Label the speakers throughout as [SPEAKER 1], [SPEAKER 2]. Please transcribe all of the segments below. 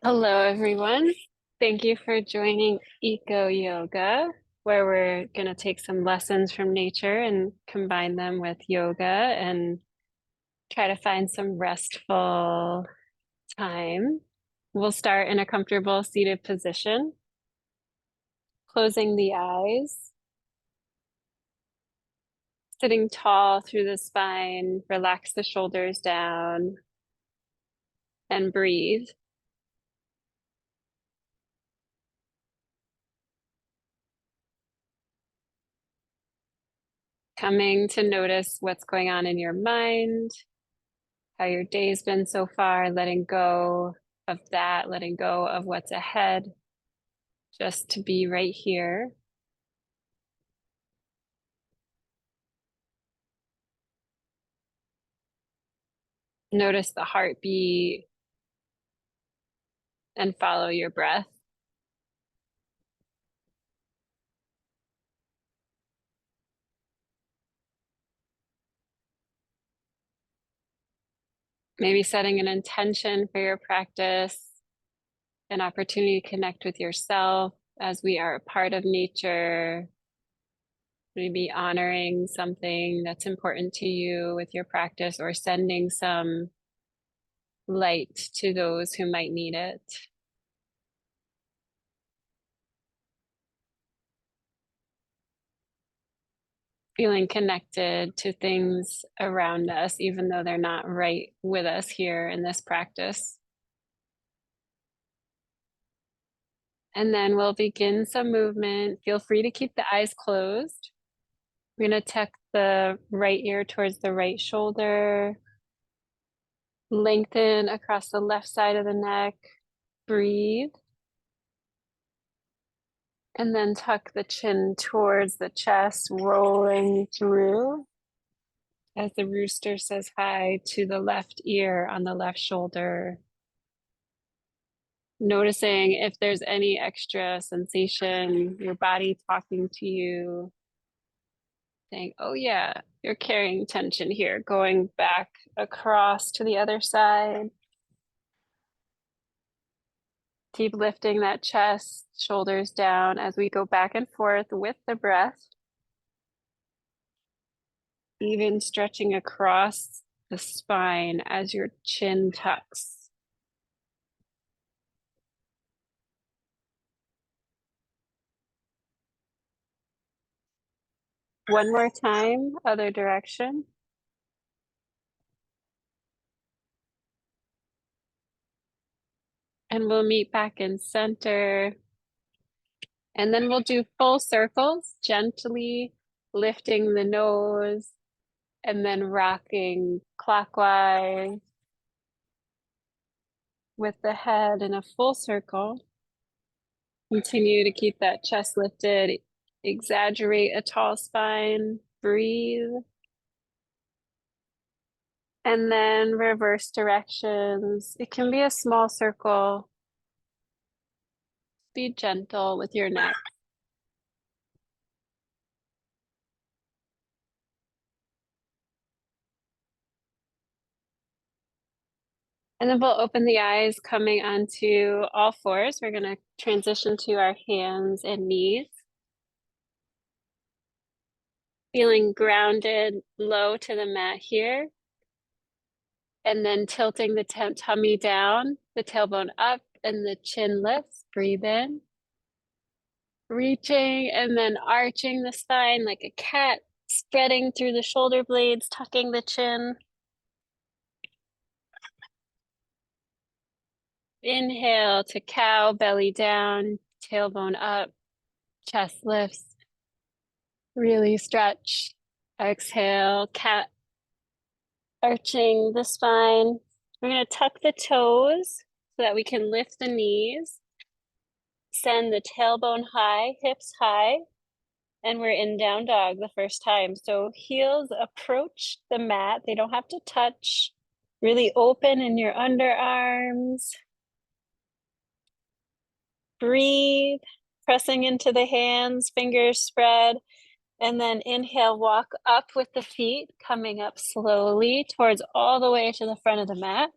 [SPEAKER 1] Hello, everyone. Thank you for joining Eco Yoga, where we're going to take some lessons from nature and combine them with yoga and try to find some restful time. We'll start in a comfortable seated position, closing the eyes, sitting tall through the spine, relax the shoulders down, and breathe. Coming to notice what's going on in your mind, how your day's been so far, letting go of that, letting go of what's ahead, just to be right here. Notice the heartbeat and follow your breath. Maybe setting an intention for your practice, an opportunity to connect with yourself as we are a part of nature. Maybe honoring something that's important to you with your practice or sending some light to those who might need it. Feeling connected to things around us, even though they're not right with us here in this practice. And then we'll begin some movement. Feel free to keep the eyes closed. We're going to tuck the right ear towards the right shoulder. Lengthen across the left side of the neck. Breathe. And then tuck the chin towards the chest, rolling through as the rooster says hi to the left ear on the left shoulder. Noticing if there's any extra sensation, your body talking to you, saying, oh yeah, you're carrying tension here, going back across to the other side. Keep lifting that chest, shoulders down as we go back and forth with the breath. Even stretching across the spine as your chin tucks. One more time, other direction. And we'll meet back in center. And then we'll do full circles, gently lifting the nose and then rocking clockwise with the head in a full circle. Continue to keep that chest lifted, exaggerate a tall spine, breathe. And then reverse directions. It can be a small circle. Be gentle with your neck. And then we'll open the eyes coming onto all fours. We're going to transition to our hands and knees. Feeling grounded low to the mat here. And then tilting the tummy down, the tailbone up, and the chin lifts. Breathe in. Reaching and then arching the spine like a cat, spreading through the shoulder blades, tucking the chin. Inhale to cow, belly down, tailbone up, chest lifts. Really stretch. Exhale, cat, arching the spine. We're going to tuck the toes so that we can lift the knees. Send the tailbone high, hips high, and we're in down dog the first time. So heels approach the mat. They don't have to touch. Really open in your underarms. Breathe, pressing into the hands, fingers spread. And then inhale, walk up with the feet, coming up slowly towards all the way to the front of the mat.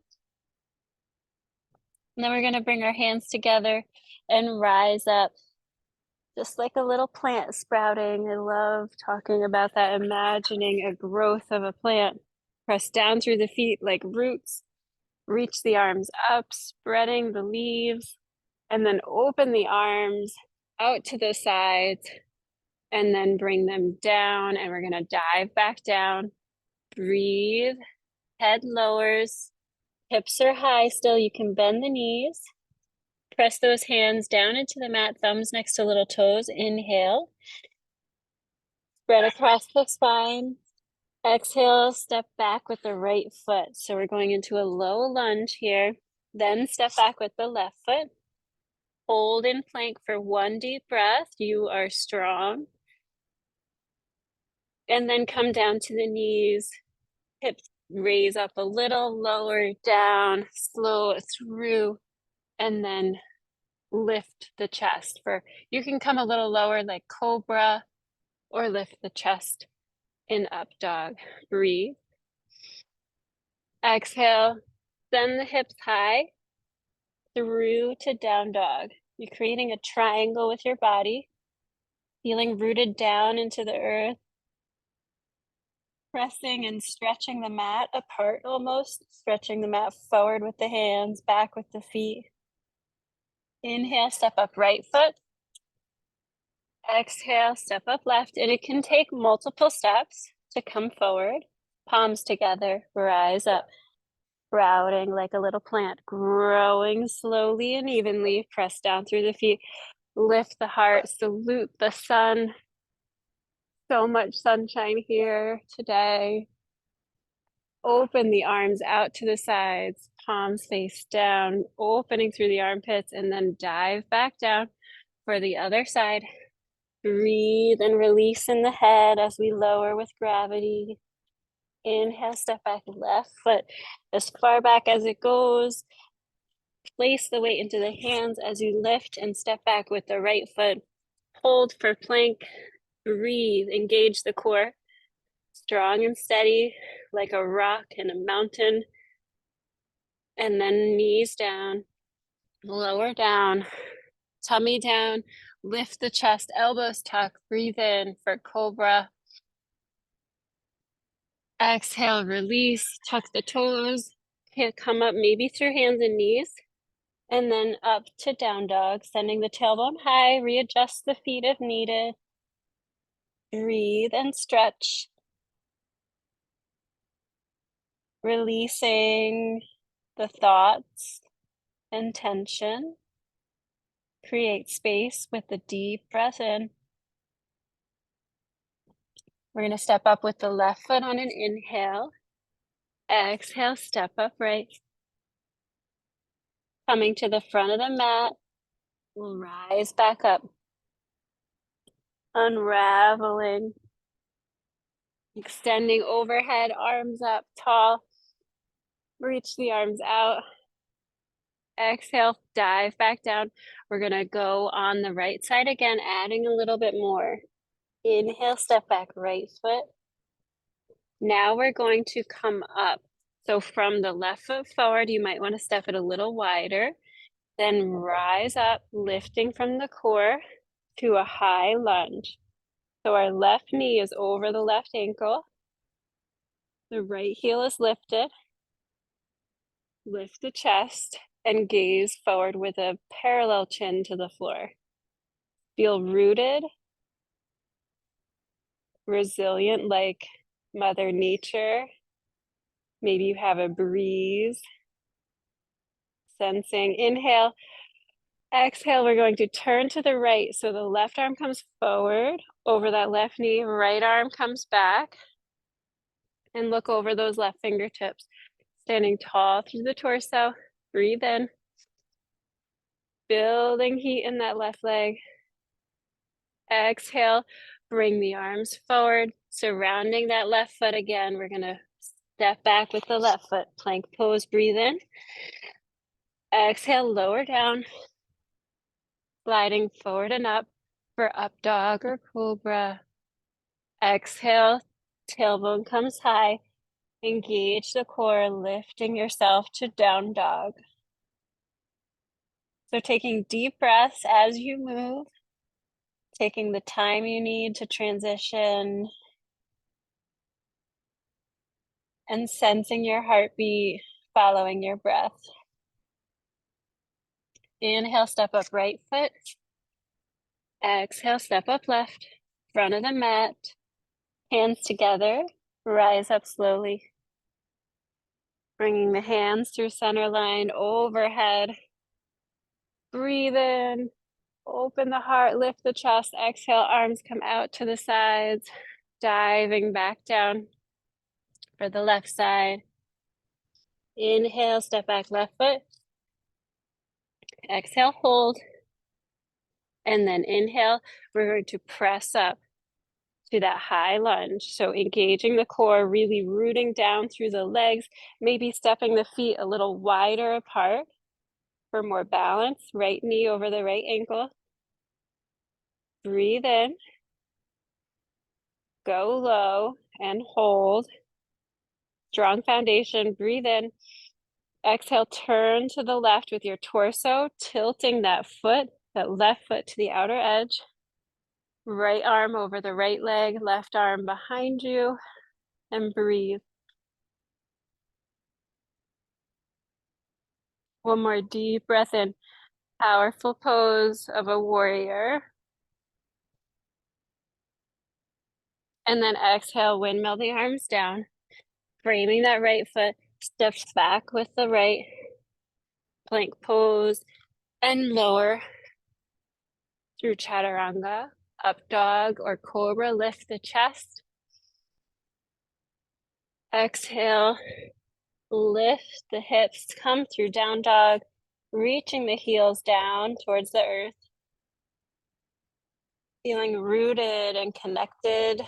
[SPEAKER 1] And then we're gonna bring our hands together and rise up, just like a little plant sprouting. I love talking about that, imagining a growth of a plant. Press down through the feet like roots, reach the arms up, spreading the leaves, and then open the arms out to the sides, and then bring them down, and we're gonna dive back down. Breathe, head lowers, hips are high still, you can bend the knees. Press those hands down into the mat, thumbs next to little toes. Inhale. Spread across the spine. Exhale, step back with the right foot. So we're going into a low lunge here. Then step back with the left foot. Hold in plank for one deep breath. You are strong. And then come down to the knees. Hips raise up a little, lower down, slow it through, and then lift the chest. You can come a little lower like cobra, or lift the chest in up dog. Breathe. Exhale, send the hips high through to down dog. You're creating a triangle with your body, feeling rooted down into the earth, pressing and stretching the mat apart almost, stretching the mat forward with the hands, back with the feet. Inhale, step up right foot. Exhale, step up left, and it can take multiple steps to come forward. Palms together, rise up, sprouting like a little plant, growing slowly and evenly. Press down through the feet, lift the heart, salute the sun. So much sunshine here today. Open the arms out to the sides, palms face down, opening through the armpits, and then dive back down for the other side. Breathe and release in the head as we lower with gravity. Inhale, step back, left foot as far back as it goes. Place the weight into the hands as you lift and step back with the right foot. Hold for plank. Breathe, engage the core. Strong and steady like a rock in a mountain. And then knees down, lower down, tummy down, lift the chest, elbows tucked, breathe in for cobra. Exhale, release, tuck the toes, come up maybe through hands and knees, and then up to down dog, sending the tailbone high, readjust the feet if needed. Breathe and stretch. Releasing the thoughts and tension. Create space with the deep breath in. We're going to step up with the left foot on an inhale. Exhale, step upright. Coming to the front of the mat, we'll rise back up. Unraveling. Extending overhead, arms up tall. Reach the arms out. Exhale, dive back down. We're going to go on the right side again, adding a little bit more. Inhale, step back, right foot. Now we're going to come up. So from the left foot forward, you might want to step it a little wider. Then rise up, lifting from the core to a high lunge. So our left knee is over the left ankle. The right heel is lifted. Lift the chest and gaze forward with a parallel chin to the floor. Feel rooted, resilient like Mother Nature. Maybe you have a breeze. Sensing. Inhale. Exhale, we're going to turn to the right. So the left arm comes forward over that left knee. Right arm comes back. And look over those left fingertips. Standing tall through the torso. Breathe in. Building heat in that left leg. Exhale, bring the arms forward, surrounding that left foot again. We're gonna step back with the left foot, plank pose, breathe in. Exhale, lower down, sliding forward and up for up dog or cobra. Exhale, tailbone comes high. Engage the core, lifting yourself to down dog. So taking deep breaths as you move, taking the time you need to transition, and sensing your heartbeat following your breath. Inhale, step up right foot. Exhale, step up left, front of the mat, hands together, rise up slowly. Bringing the hands through center line, overhead. Breathe in, open the heart, lift the chest. Exhale, arms come out to the sides, diving back down for the left side. Inhale, step back left foot. Exhale, hold. And then inhale, we're going to press up to that high lunge. So engaging the core, really rooting down through the legs, maybe stepping the feet a little wider apart for more balance. Right knee over the right ankle. Breathe in. Go low and hold. Strong foundation. Breathe in. Exhale, turn to the left with your torso, tilting that foot, that left foot to the outer edge. Right arm over the right leg, left arm behind you, and breathe. One more deep breath in. Powerful pose of a warrior. And then exhale, windmill the arms down. Framing that right foot, steps back with the right. Plank pose and lower through chaturanga. Up dog or cobra, lift the chest. Exhale, lift the hips, come through down dog, reaching the heels down towards the earth. Feeling rooted and connected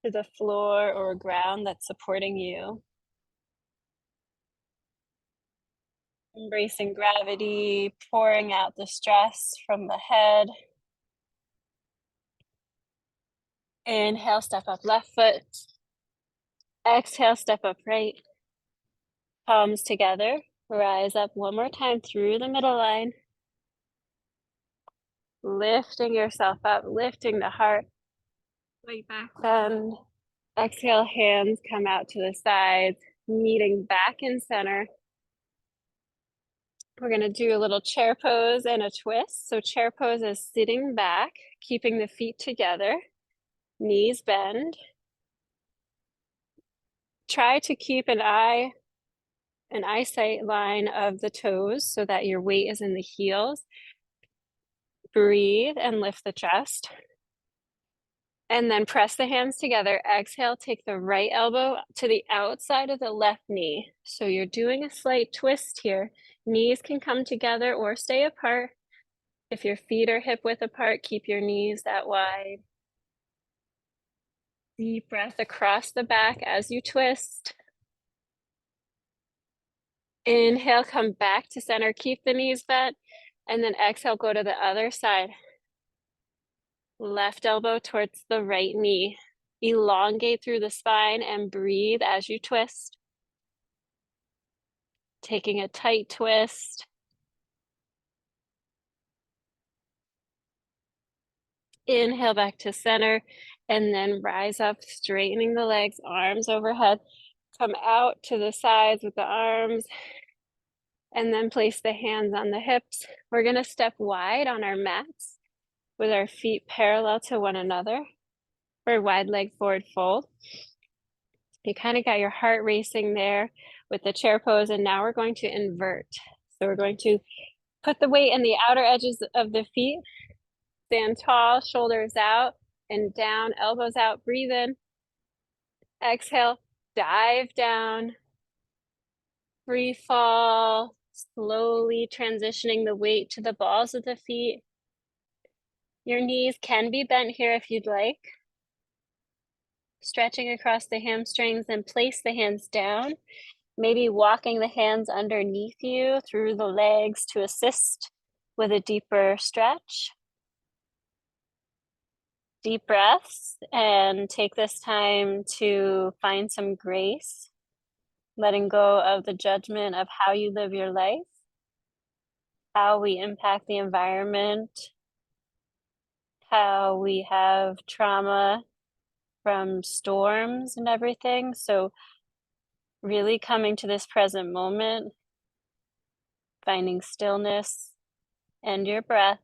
[SPEAKER 1] to the floor or ground that's supporting you. Embracing gravity, pouring out the stress from the head. Inhale, step up left foot. Exhale, step up right. Palms together. Rise up one more time through the middle line. Lifting yourself up, lifting the heart. Way back bend. Exhale, hands come out to the sides, meeting back in center. We're going to do a little chair pose and a twist. So chair pose is sitting back, keeping the feet together, knees bend. Try to keep an eyesight line of the toes so that your weight is in the heels. Breathe and lift the chest. And then press the hands together. Exhale, take the right elbow to the outside of the left knee. So you're doing a slight twist here. Knees can come together or stay apart. If your feet are hip width apart, keep your knees that wide. Deep breath across the back as you twist. Inhale, come back to center, keep the knees bent, and then exhale, go to the other side. Left elbow towards the right knee. Elongate through the spine and breathe as you twist. Taking a tight twist. Inhale back to center, and then rise up, straightening the legs, arms overhead. Come out to the sides with the arms, and then place the hands on the hips. We're gonna step wide on our mats with our feet parallel to one another for wide leg forward fold. You kind of got your heart racing there with the chair pose, and now we're going to invert. So we're going to put the weight in the outer edges of the feet, stand tall, shoulders out and down, elbows out, breathe in. Exhale, dive down, free fall, slowly transitioning the weight to the balls of the feet. Your knees can be bent here if you'd like. Stretching across the hamstrings, and place the hands down. Maybe walking the hands underneath you through the legs to assist with a deeper stretch. Deep breaths, and take this time to find some grace, letting go of the judgment of how you live your life. how we impact the environment, how we have trauma from storms and everything. So really coming to this present moment, finding stillness and your breath.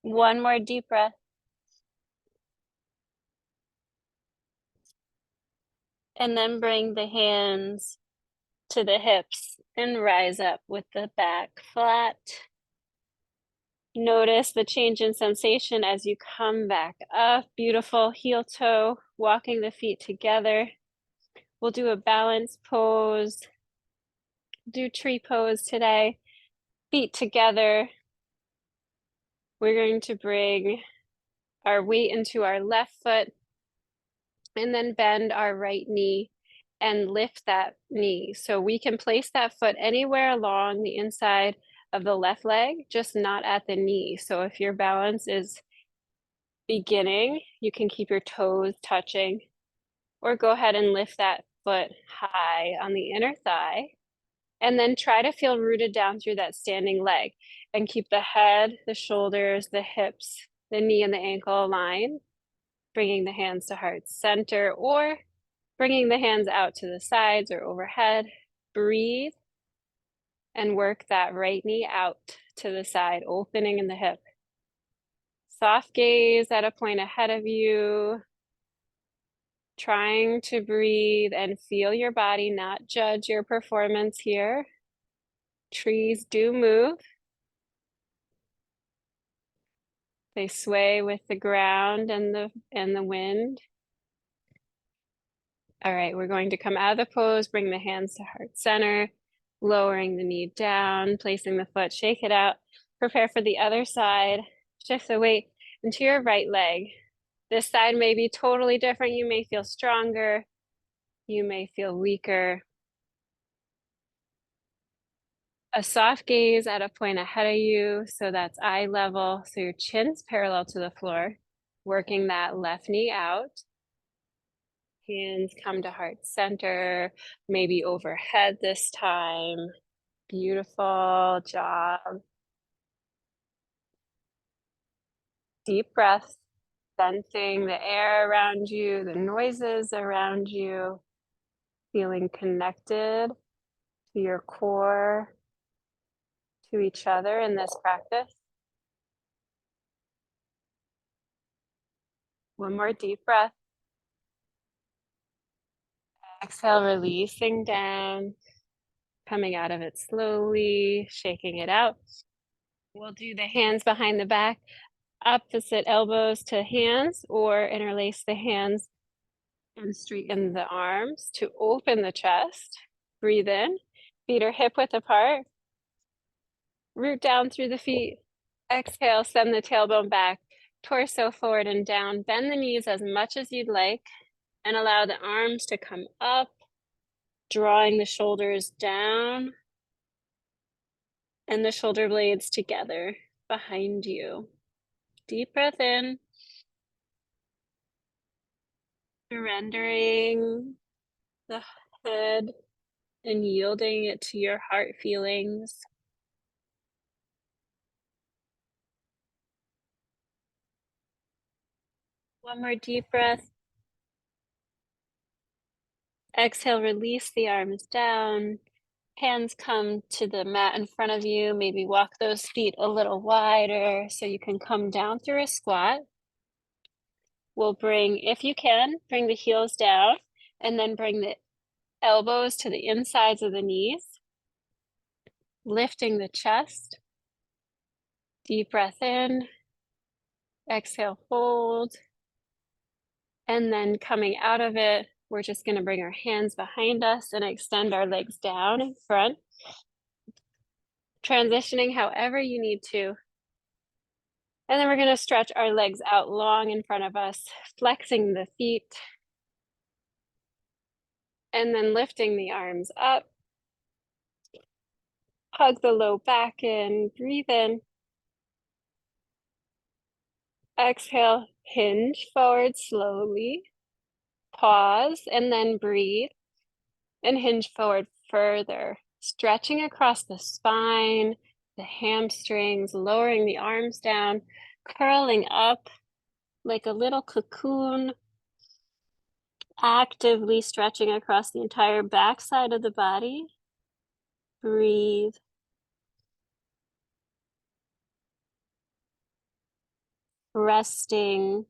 [SPEAKER 1] One more deep breath. And then bring the hands to the hips and rise up with the back flat. Notice the change in sensation as you come back up. Beautiful heel toe, walking the feet together. We'll do a balance pose, do tree pose today. Feet together. We're going to bring our weight into our left foot and then bend our right knee and lift that knee. So we can place that foot anywhere along the inside of the left leg, just not at the knee. So if your balance is beginning, you can keep your toes touching, or go ahead and lift that foot high on the inner thigh. And then try to feel rooted down through that standing leg and keep the head, the shoulders, the hips, the knee, and the ankle aligned, bringing the hands to heart center or bringing the hands out to the sides or overhead. Breathe and work that right knee out to the side, opening in the hip. Soft gaze at a point ahead of you. Trying to breathe and feel your body, not judge your performance here. Trees do move. They sway with the ground and the wind. All right, we're going to come out of the pose, bring the hands to heart center, lowering the knee down, placing the foot, shake it out. Prepare for the other side. Shift the weight into your right leg. This side may be totally different. You may feel stronger. You may feel weaker. A soft gaze at a point ahead of you. So that's eye level. So your chin's parallel to the floor. Working that left knee out. Hands come to heart center, maybe overhead this time. Beautiful job. Deep breath, sensing the air around you, the noises around you, feeling connected to your core, to each other in this practice. One more deep breath. Exhale, releasing down, coming out of it slowly, shaking it out. We'll do the hands behind the back, opposite elbows to hands, or interlace the hands and straighten the arms to open the chest. Breathe in, feet are hip width apart. Root down through the feet. Exhale, send the tailbone back, torso forward and down. Bend the knees as much as you'd like and allow the arms to come up, drawing the shoulders down and the shoulder blades together behind you. Deep breath in. Surrendering the head and yielding it to your heart feelings. One more deep breath. Exhale, release the arms down. Hands come to the mat in front of you. Maybe walk those feet a little wider so you can come down through a squat. We'll bring, if you can, bring the heels down and then bring the elbows to the insides of the knees. Lifting the chest. Deep breath in. Exhale, hold. And then coming out of it, we're just going to bring our hands behind us and extend our legs down in front. Transitioning however you need to. And then we're going to stretch our legs out long in front of us, flexing the feet. And then lifting the arms up. Hug the low back in, breathe in. Exhale, hinge forward slowly. Pause and then breathe and hinge forward further, stretching across the spine, the hamstrings, lowering the arms down, curling up like a little cocoon, actively stretching across the entire backside of the body. Breathe. Resting.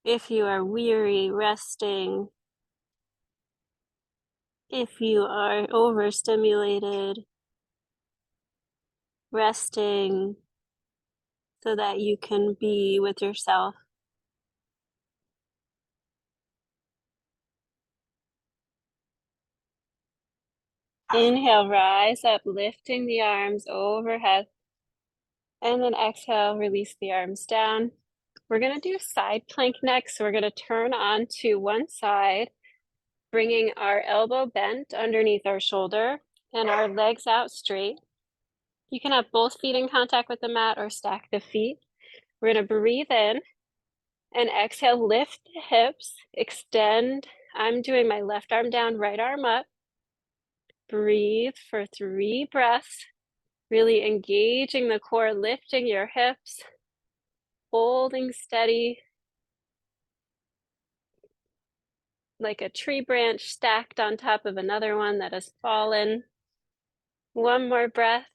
[SPEAKER 1] If you are weary, resting. If you are overstimulated, resting so that you can be with yourself. Inhale, rise up, lifting the arms overhead. And then exhale, release the arms down. We're going to do side plank next. So we're going to turn on to one side, bringing our elbow bent underneath our shoulder and our legs out straight. You can have both feet in contact with the mat or stack the feet. We're going to breathe in and exhale, lift the hips, extend. I'm doing my left arm down, right arm up. Breathe for 3 breaths, really engaging the core, lifting your hips, holding steady like a tree branch stacked on top of another one that has fallen. One more breath.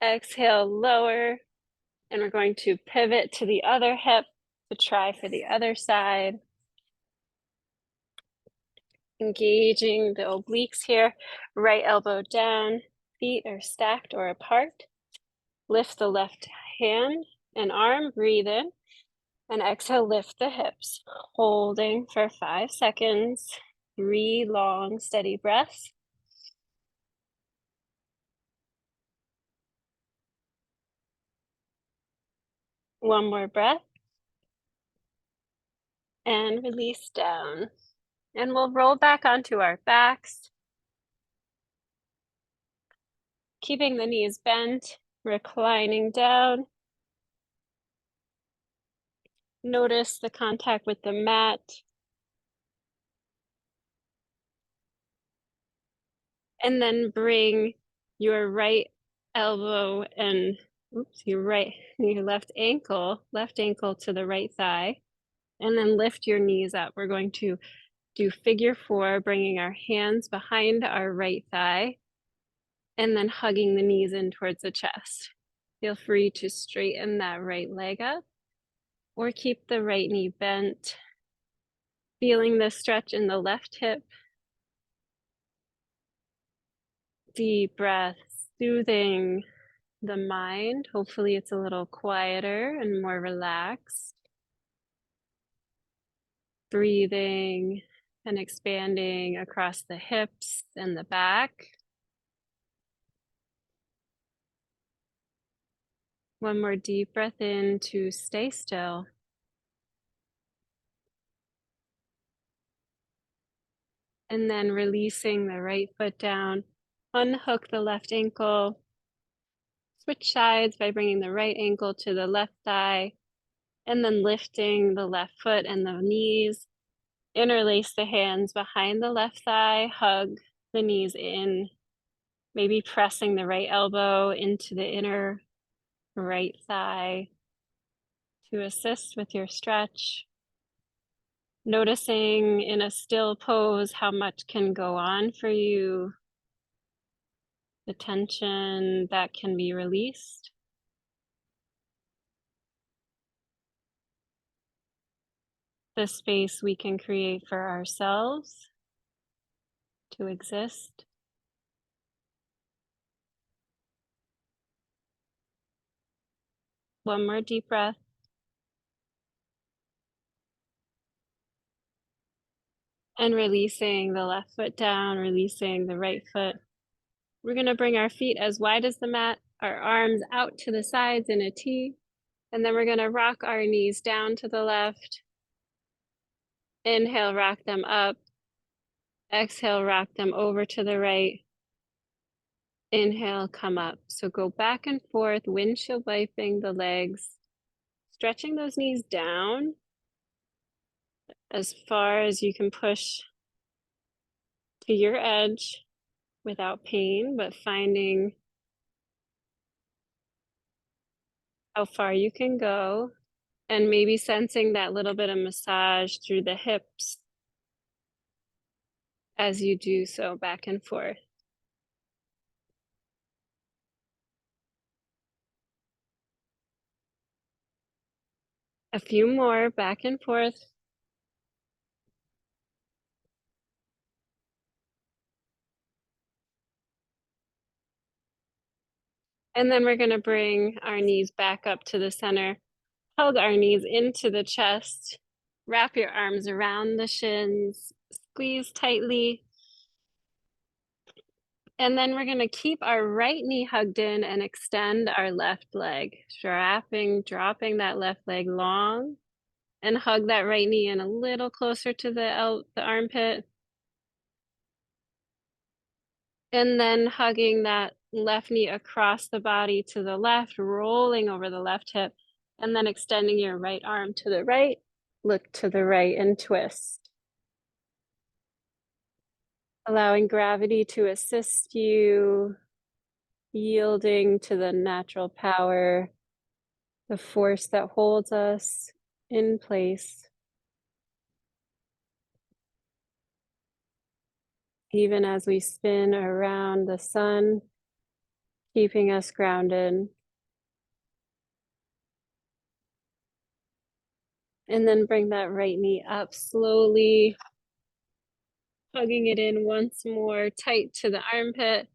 [SPEAKER 1] Exhale, lower. And we're going to pivot to the other hip to try for the other side. Engaging the obliques here. Right elbow down. Feet are stacked or apart. Lift the left hand and arm. Breathe in. And exhale, lift the hips. Holding for 5 seconds. 3 long, steady breaths. One more breath. And release down. And we'll roll back onto our backs, keeping the knees bent, reclining down. Notice the contact with the mat. And then bring your right elbow and your left ankle to the right thigh. And then lift your knees up. We're going to do figure 4, bringing our hands behind our right thigh and then hugging the knees in towards the chest. Feel free to straighten that right leg up or keep the right knee bent. Feeling the stretch in the left hip. Deep breath, soothing the mind. Hopefully it's a little quieter and more relaxed. Breathing and expanding across the hips and the back. One more deep breath in to stay still. And then releasing the right foot down. Unhook the left ankle. Switch sides by bringing the right ankle to the left thigh. And then lifting the left foot and the knees. Interlace the hands behind the left thigh. Hug the knees in. Maybe pressing the right elbow into the inner right thigh to assist with your stretch. Noticing in a still pose how much can go on for you, the tension that can be released. The space we can create for ourselves to exist. One more deep breath. And releasing the left foot down, releasing the right foot. We're going to bring our feet as wide as the mat, our arms out to the sides in a T, and then we're going to rock our knees down to the left. Inhale, rock them up. Exhale, rock them over to the right. Inhale, come up. So go back and forth, windshield wiping the legs, stretching those knees down, as far as you can push to your edge without pain, but finding how far you can go and maybe sensing that little bit of massage through the hips as you do so back and forth. A few more back and forth. And then we're going to bring our knees back up to the center. Hug our knees into the chest. Wrap your arms around the shins. Squeeze tightly. And then we're going to keep our right knee hugged in and extend our left leg. Dropping that left leg long. And hug that right knee in a little closer to the armpit. And then hugging that left knee across the body to the left, rolling over the left hip, and then extending your right arm to the right. Look to the right and twist. Allowing gravity to assist you, yielding to the natural power, the force that holds us in place. Even as we spin around the sun, keeping us grounded. And then bring that right knee up slowly, hugging it in once more, tight to the armpit.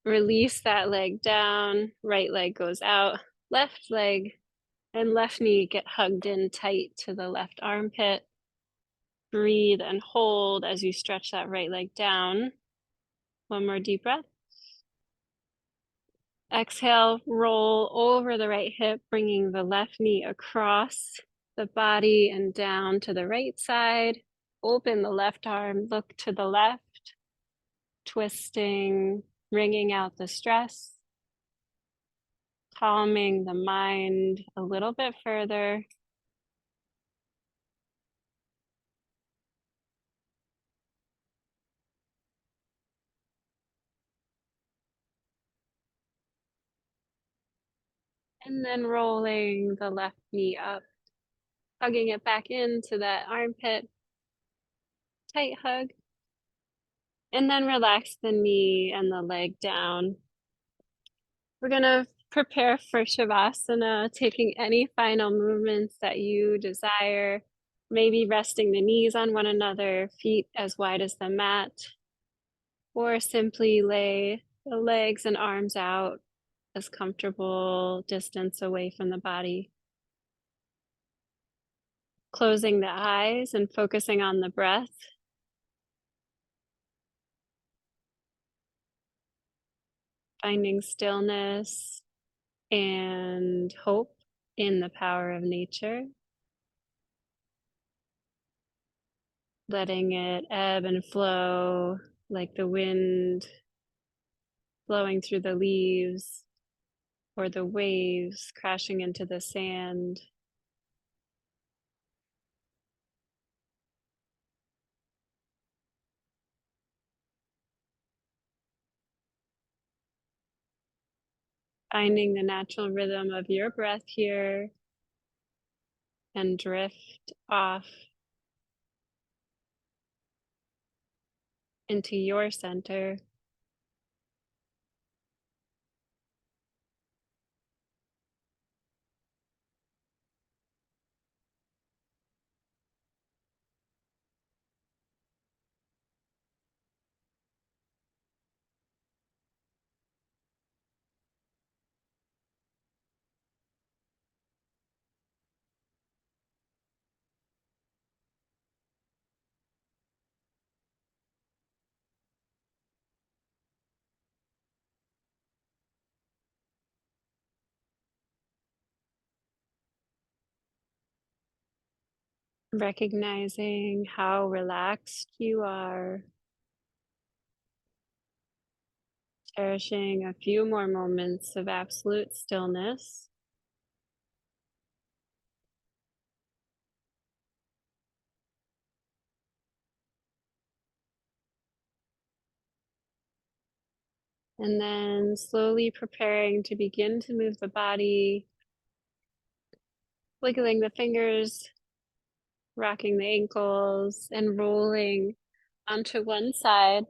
[SPEAKER 1] Release that leg down, right leg goes out, left leg and left knee get hugged in tight to the left armpit. Breathe and hold as you stretch that right leg down. One more deep breath. Exhale, roll over the right hip, bringing the left knee across the body and down to the right side. Open the left arm, look to the left, twisting, wringing out the stress, calming the mind a little bit further. And then rolling the left knee up, hugging it back into that armpit. Tight hug. And then relax the knee and the leg down. We're going to prepare for Shavasana, taking any final movements that you desire. Maybe resting the knees on one another, feet as wide as the mat, or simply lay the legs and arms out as comfortable distance away from the body. Closing the eyes and focusing on the breath. Finding stillness and hope in the power of nature. Letting it ebb and flow like the wind blowing through the leaves or the waves crashing into the sand. Finding the natural rhythm of your breath here and drift off into your center. Recognizing how relaxed you are. Cherishing a few more moments of absolute stillness. And then slowly preparing to begin to move the body, wiggling the fingers, rocking the ankles, and rolling onto one side,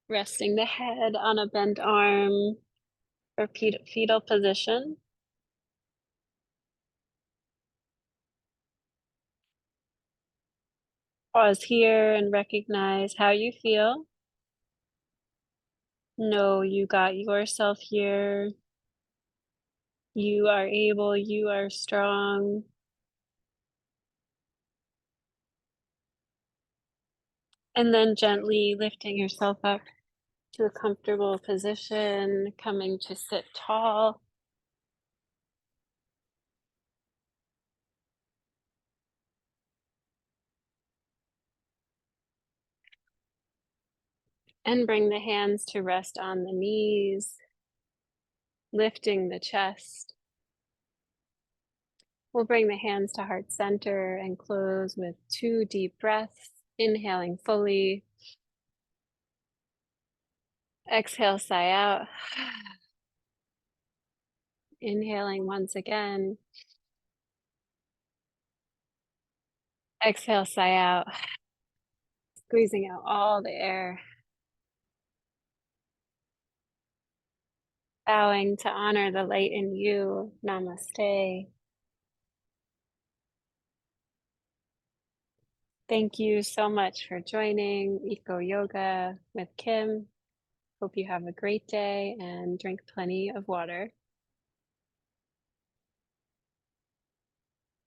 [SPEAKER 1] resting the head on a bent arm or fetal position. Pause here and recognize how you feel. Know you got yourself here. You are able, you are strong. And then gently lifting yourself up to a comfortable position, coming to sit tall. And bring the hands to rest on the knees, lifting the chest. We'll bring the hands to heart center and close with 2 deep breaths, inhaling fully. Exhale, sigh out. Inhaling once again. Exhale, sigh out. Squeezing out all the air. Bowing to honor the light in you. Namaste. Thank you so much for joining Eco Yoga with Kim. Hope you have a great day and drink plenty of water.